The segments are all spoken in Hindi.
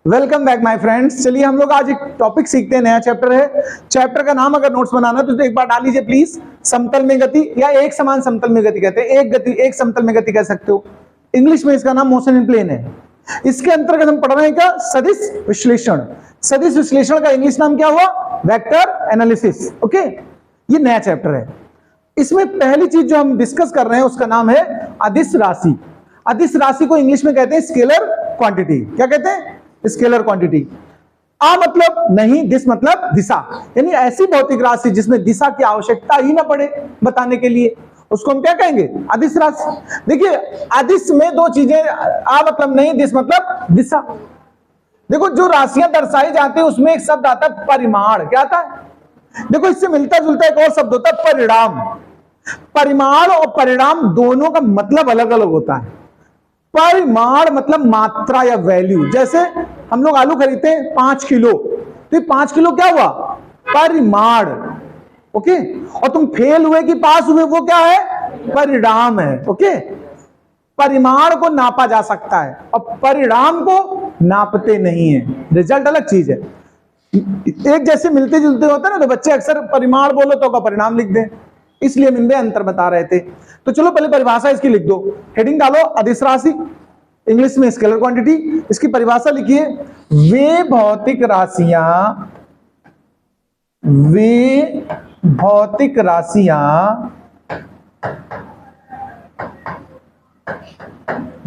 Welcome back my friends. चलिए हम लोग आज एक टॉपिक सीखते हैं, नया चैप्टर है। चैप्टर का नाम अगर नोट्स बनाना तो एक बार डाल लीजिए प्लीज। समतल में गति या एक समान समतल में गति कहते हैं। एक समतल में गति कह सकते हो। इंग्लिश में इसका नाम मोशन इन प्लेन है। इसके अंतर्गत हम पढ़ रहे हैं क्या? सदिश विश्लेषण। सदिश विश्लेषण का इंग्लिश नाम क्या हुआ? Vector analysis. ओके, ये नया चैप्टर है। इसमें पहली चीज जो हम डिस्कस कर रहे हैं उसका नाम है अदिश राशि। अदिश राशि को इंग्लिश में कहते हैं स्केलर क्वांटिटी। क्या कहते हैं? Scalar quantity. आ मतलब नहीं, दिस मतलब दिशा, यानी ऐसी भौतिक राशि जिसमें दिशा की आवश्यकता ही ना पड़े बताने के लिए, उसको हम क्या कहेंगे? अदिश राशि। देखिए अदिश में दो चीजें, आ मतलब नहीं, दिस मतलब दिशा। देखो जो राशियां दर्शाई जाती है उसमें एक शब्द आता है परिमाण। क्या आता है? देखो इससे मिलता जुलता एक और शब्द होता है परिणाम। परिमाण और परिणाम दोनों का मतलब अलग अलग होता है। परिमाण मतलब मात्रा या वैल्यू। जैसे हम लोग आलू खरीदते हैं 5 किलो, तो ये 5 किलो क्या हुआ? परिमाण। ओके, और तुम फेल हुए कि पास हुए वो क्या है? परिणाम है। ओके, परिमाण को नापा जा सकता है और परिणाम को नापते नहीं है। रिजल्ट अलग चीज है। एक जैसे मिलते जुलते होते हैं ना, तो बच्चे अक्सर परिमाण बोलो तो का परिणाम लिख दें, इसलिए हम इनमें अंतर बता रहे थे। तो चलो पहले परिभाषा इसकी लिख दो। हेडिंग डालो अदिश राशि, इंग्लिश में स्केलर क्वांटिटी। इसकी परिभाषा लिखिए, वे भौतिक राशियां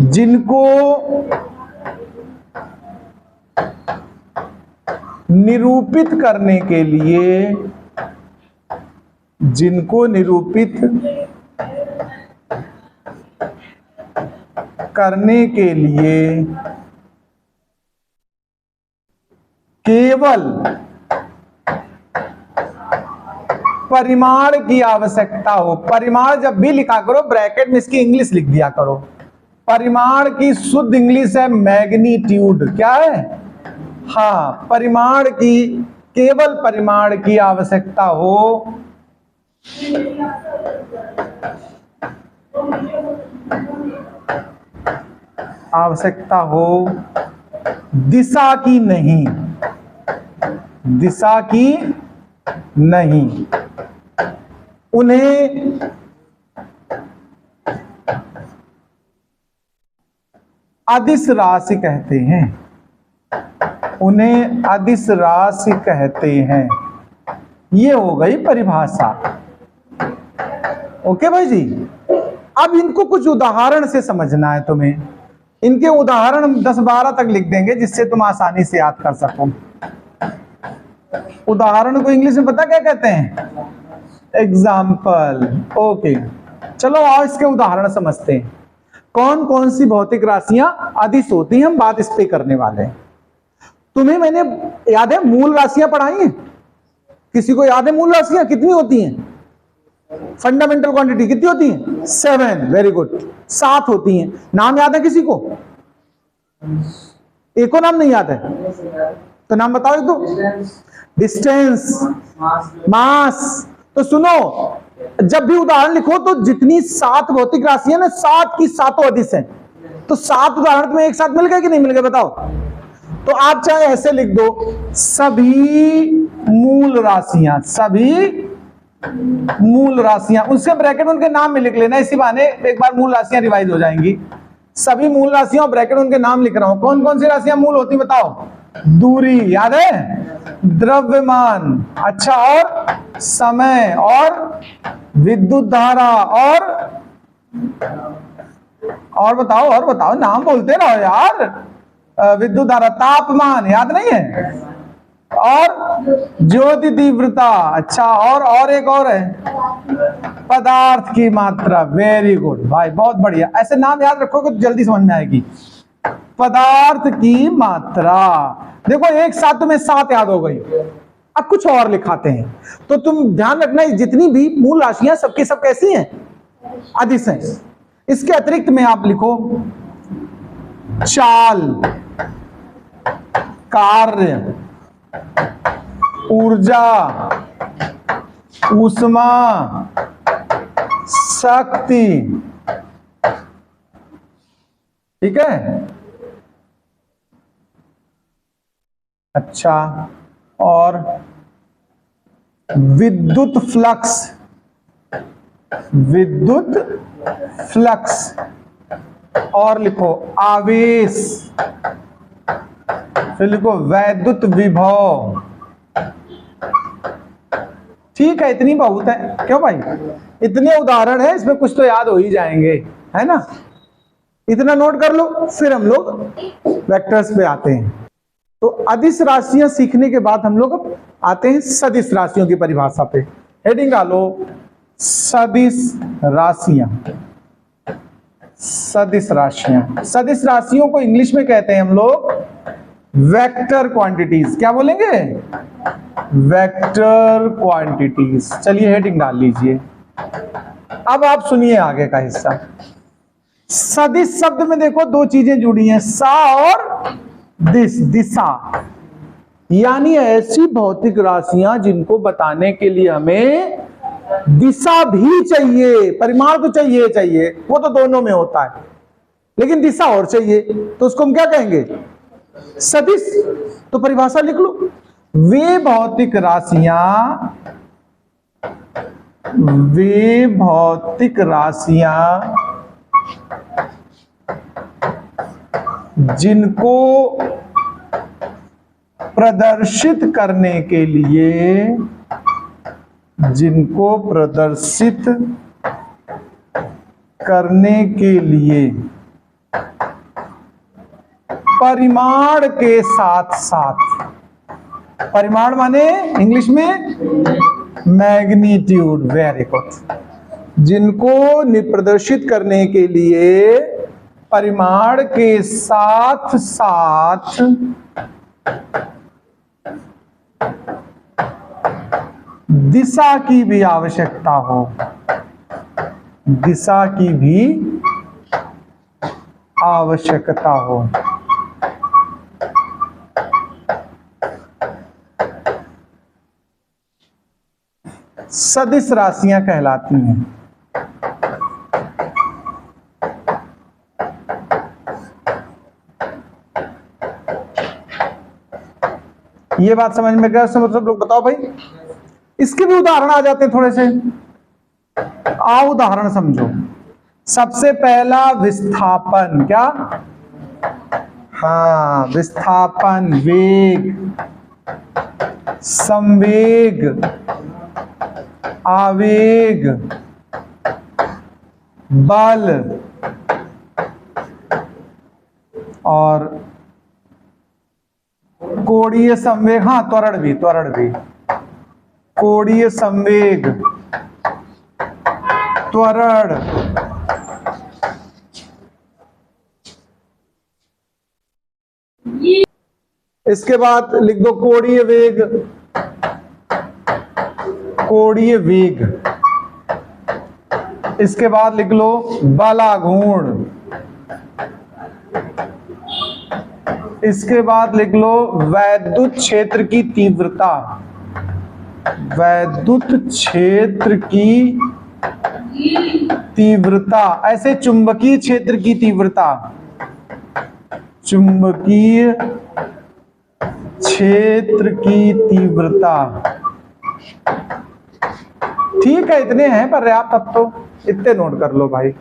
जिनको निरूपित करने के लिए केवल परिमाण की आवश्यकता हो। परिमाण जब भी लिखा करो ब्रैकेट में इसकी इंग्लिश लिख दिया करो। परिमाण की शुद्ध इंग्लिश है मैग्नीट्यूड। क्या है? हाँ, परिमाण की, केवल परिमाण की आवश्यकता हो, दिशा की नहीं। उन्हें अदिश राशि कहते हैं। ये हो गई परिभाषा। ओके भाई जी, अब इनको कुछ उदाहरण से समझना है तुम्हें। इनके उदाहरण हम 10-12 तक लिख देंगे जिससे तुम आसानी से याद कर सको। उदाहरण को इंग्लिश में पता क्या कहते हैं? एग्जाम्पल। ओके, चलो आओ इसके उदाहरण समझते हैं। कौन कौन सी भौतिक राशियां अदिश होती हैं, हम बात इस पे करने वाले हैं। तुम्हें मैंने याद है मूल राशियां पढ़ाई हैं? किसी को याद है मूल राशियां कितनी होती हैं? फंडामेंटल क्वांटिटी कितनी होती है? 7। वेरी गुड, 7 होती हैं। नाम याद है किसी को? एक को नाम नहीं याद है तो नाम बताओ। एक तो डिस्टेंस, मास। तो सुनो, जब भी उदाहरण लिखो तो जितनी 7 भौतिक राशियां ना, 7 की 7 अदिश हैं। तो 7 उदाहरण में एक साथ मिल गए कि नहीं मिल गए बताओ? तो आप चाहे ऐसे लिख दो, सभी मूल राशियां, उसके ब्रैकेट उनके नाम में लिख लेना। इसी बहाने एक बार मूल राशियां रिवाइज हो जाएंगी। सभी मूल राशियां, ब्रैकेट उनके नाम लिख रहा हूं। कौन कौन सी राशियां मूल होती बताओ? दूरी याद है, द्रव्यमान, अच्छा, और समय, और विद्युत धारा, और बताओ नाम बोलते रहो यार। विद्युत धारा, तापमान याद नहीं है, और ज्योति तीव्रता, अच्छा, और एक और है पदार्थ की मात्रा। वेरी गुड भाई, बहुत बढ़िया। ऐसे नाम याद रखोगे तो जल्दी समझ में आएगी। पदार्थ की मात्रा। देखो एक साथ तुम्हें 7 याद हो गई। अब कुछ और लिखाते हैं। तो तुम ध्यान रखना, जितनी भी मूल राशियां सबकी सब कैसी हैं? अदिश हैं। इसके अतिरिक्त में आप लिखो चाल, कार्य, ऊर्जा, ऊष्मा, शक्ति। ठीक है, अच्छा, और विद्युत फ्लक्स, विद्युत फ्लक्स, और लिखो आवेश, फिर लिखो वैद्युत विभव। ठीक है, इतनी बहुत है, क्यों भाई, इतने उदाहरण है, इसमें कुछ तो याद हो ही जाएंगे, है ना। इतना नोट कर लो, फिर हम लोग वेक्टर्स पे आते हैं। तो अदिश राशियां सीखने के बाद हम लोग आते हैं सदिश राशियों की परिभाषा पे। हेडिंग डालो सदिश राशियां। सदिश राशियां, सदिश राशियों को इंग्लिश में कहते हैं हम लोग वेक्टर क्वांटिटीज। क्या बोलेंगे, वेक्टर क्वांटिटीज। चलिए हेडिंग डाल लीजिए। अब आप सुनिए आगे का हिस्सा। सदिश शब्द में देखो दो चीजें जुड़ी हैं, सा और दिश, दिशा, यानी ऐसी भौतिक राशियां जिनको बताने के लिए हमें दिशा भी चाहिए। परिमाण तो चाहिए चाहिए, वो तो दोनों में होता है, लेकिन दिशा और चाहिए, तो उसको हम क्या कहेंगे, सदिश। तो परिभाषा लिख लो, वे भौतिक राशियां, वे भौतिक राशियां जिनको प्रदर्शित करने के लिए, जिनको प्रदर्शित करने के लिए परिमाण के साथ साथ, परिमाण माने इंग्लिश में मैग्नीट्यूड, वेरी गुड, जिनको प्रदर्शित करने के लिए परिमाण के साथ साथ दिशा की भी आवश्यकता हो, दिशा की भी आवश्यकता हो। सदिश राशियां कहलाती हैं। ये बात समझ में गया, मतलब लोग बताओ भाई। इसके भी उदाहरण आ जाते हैं थोड़े से, आओ उदाहरण समझो। सबसे पहला विस्थापन, क्या, हाँ विस्थापन, वेग, संवेग, आवेग, बल, और कोणीय संवेग, हाँ त्वरण भी, त्वरण भी, कोणीय संवेग, त्वरण, इसके बाद लिख दो कोणीय वेग, कोणीय वेग, इसके बाद लिख लो बलाघूर्ण, इसके बाद लिख लो वैद्युत क्षेत्र की तीव्रता, वैद्युत क्षेत्र की तीव्रता, ऐसे चुंबकीय क्षेत्र की तीव्रता, चुंबकीय क्षेत्र की तीव्रता। ठीक है, इतने हैं पर्याप्त, अब तो इतने नोट कर लो भाई।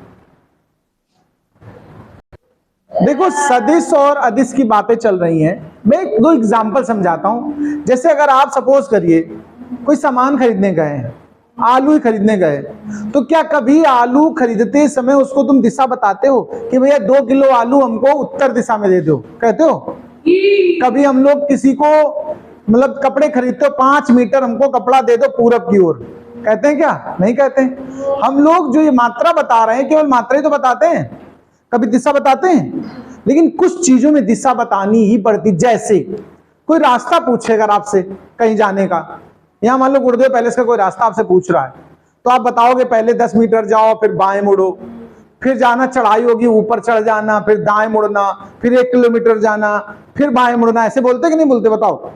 देखो सदिश और अदिश की बातें चल रही हैं, मैं एक दो एग्जांपल समझाता हूं। जैसे अगर आप सपोज करिए कोई सामान खरीदने गए हैं, आलू ही खरीदने गए, तो क्या कभी आलू खरीदते समय उसको तुम दिशा बताते हो कि भैया 2 किलो आलू हमको उत्तर दिशा में दे दो, कहते हो? कभी हम लोग किसी को मतलब कपड़े खरीदते हो, 5 मीटर हमको कपड़ा दे दो पूरब की ओर, कहते हैं क्या? नहीं कहते। हम लोग जो ये मात्रा बता रहे हैं केवल मात्रा ही तो बताते हैं, कभी दिशा बताते हैं? लेकिन कुछ चीजों में दिशा बतानी ही पड़ती। जैसे कोई रास्ता पूछे अगर आपसे कहीं जाने का, यहां मान लो गुरुदेव पैलेस का कोई रास्ता आपसे पूछ रहा है, तो आप बताओगे पहले 10 मीटर जाओ, फिर बाएं मुड़ो, फिर जाना चढ़ाई होगी, ऊपर चढ़ जाना, फिर दाएं मुड़ना, फिर 1 किलोमीटर जाना, फिर बाएं मुड़ना। ऐसे बोलते कि नहीं बोलते बताओ?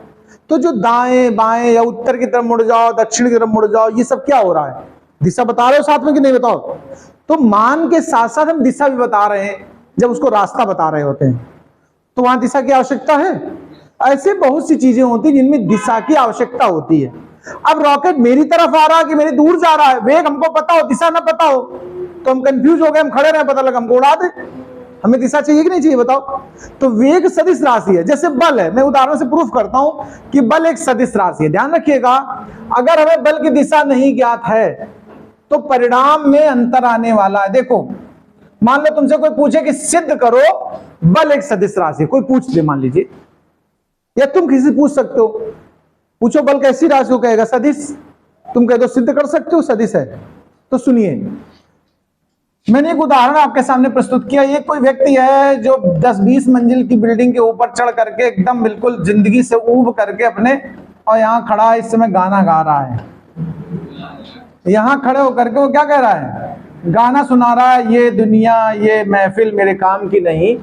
तो जो दाएं बाएं या उत्तर की तरफ मुड़ जाओ, दक्षिण की तरफ मुड़ जाओ, ये सब क्या हो रहा है? दिशा बता रहे हो साथ में कि नहीं? बताओ। तो मान के साथ साथ हम दिशा भी बता रहे हैं जब उसको रास्ता बता रहे होते हैं, तो वहां दिशा की आवश्यकता है। ऐसे बहुत सी चीजें होती है जिनमें दिशा की आवश्यकता होती है। अब रॉकेट मेरी तरफ आ रहा है कि मेरी दूर जा रहा है, वेग हमको पता हो, दिशा ना पता हो तो हम कंफ्यूज हो गए, हम खड़े रहे, पता लगा हमको उड़ा दे। हमें दिशा चाहिए कि नहीं चाहिए बताओ? तो वेग सदिश राशि है, जैसे बल है। मैं उदाहरण से प्रूफ करता हूं कि बल एक सदिश राशि है। ध्यान रखिएगा, अगर हमें बल की दिशा नहीं ज्ञात है तो परिणाम में अंतर आने वाला है। देखो, मान लो तुमसे कोई पूछे कि सिद्ध करो बल एक सदिश राशि है, कोई पूछ ले मान लीजिए, या तुम किसी पूछ सकते हो, पूछो बल कैसी राशि हो, कहेगा सदिश। तुम कह दो सिद्ध कर सकते हो सदिश है। तो सुनिए, मैंने एक उदाहरण आपके सामने प्रस्तुत किया। ये कोई व्यक्ति है जो 10-20 मंजिल की बिल्डिंग के ऊपर चढ़ करके एकदम बिल्कुल जिंदगी से ऊब करके अपने, और यहां खड़ा इस समय गाना गा रहा है। यहां खड़े होकर के वो क्या कह रहा है? गाना सुना रहा है, ये दुनिया ये महफिल मेरे काम की नहीं,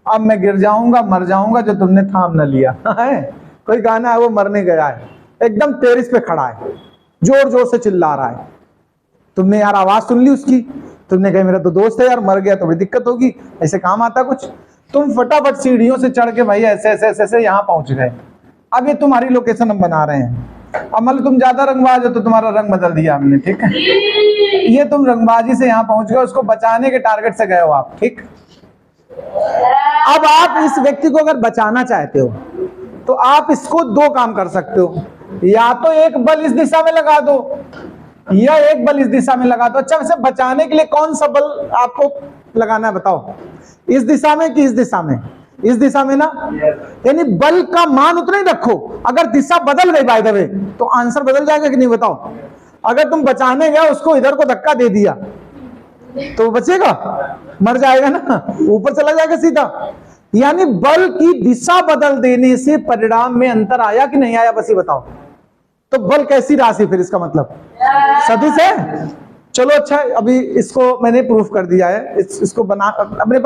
अब मैं गिर जाऊंगा मर जाऊंगा जो तुमने थाम न लिया है। कोई गाना है, वो मरने गया है, एकदम टेरिस पे खड़ा है, जोर जोर से चिल्ला रहा है। तुमने यार आवाज सुन ली उसकी, तुमने कहा मेरा तो दोस्त है यार, मर गया तो बड़ी दिक्कत होगी, ऐसे काम आता कुछ। तुम फटाफट सीढ़ियों से चढ़ के भाई ऐसे ऐसे ऐसे, ऐसे यहाँ पहुंच गए। अब ये तुम्हारी लोकेशन हम बना रहे हैं। अब मान लो तुम ज्यादा रंगबाज हो तो तुम्हारा रंग बदल दिया हमने, ठीक है? ये तुम रंगबाजी से यहाँ पहुंच गए, उसको बचाने के टारगेट से गए हो आप, ठीक? अब आप इस व्यक्ति को अगर बचाना चाहते हो तो आप इसको दो काम कर सकते हो, या तो एक बल इस दिशा में लगा दो या एक बल इस दिशा में लगा दो। अच्छा, वैसे बचाने के लिए कौन सा बल आपको लगाना है बताओ? इस दिशा में कि इस दिशा में? इस दिशा में ना, यानी बल का मान उतना ही रखो। अगर दिशा बदल गई बाय द वे तो आंसर बदल जाएगा कि नहीं बताओ? अगर तुम बचाने गए उसको इधर को धक्का दे दिया तो बचेगा? मर जाएगा ना, ऊपर चला जाएगा सीधा। यानी बल की दिशा बदल देने से परिणाम में अंतर आया कि नहीं आया, बस ये बताओ। तो बल कैसी राशि फिर इसका मतलब? सदिश है। चलो अच्छा, अभी इसको मैंने प्रूफ कर दिया है, इसको बना अपने पास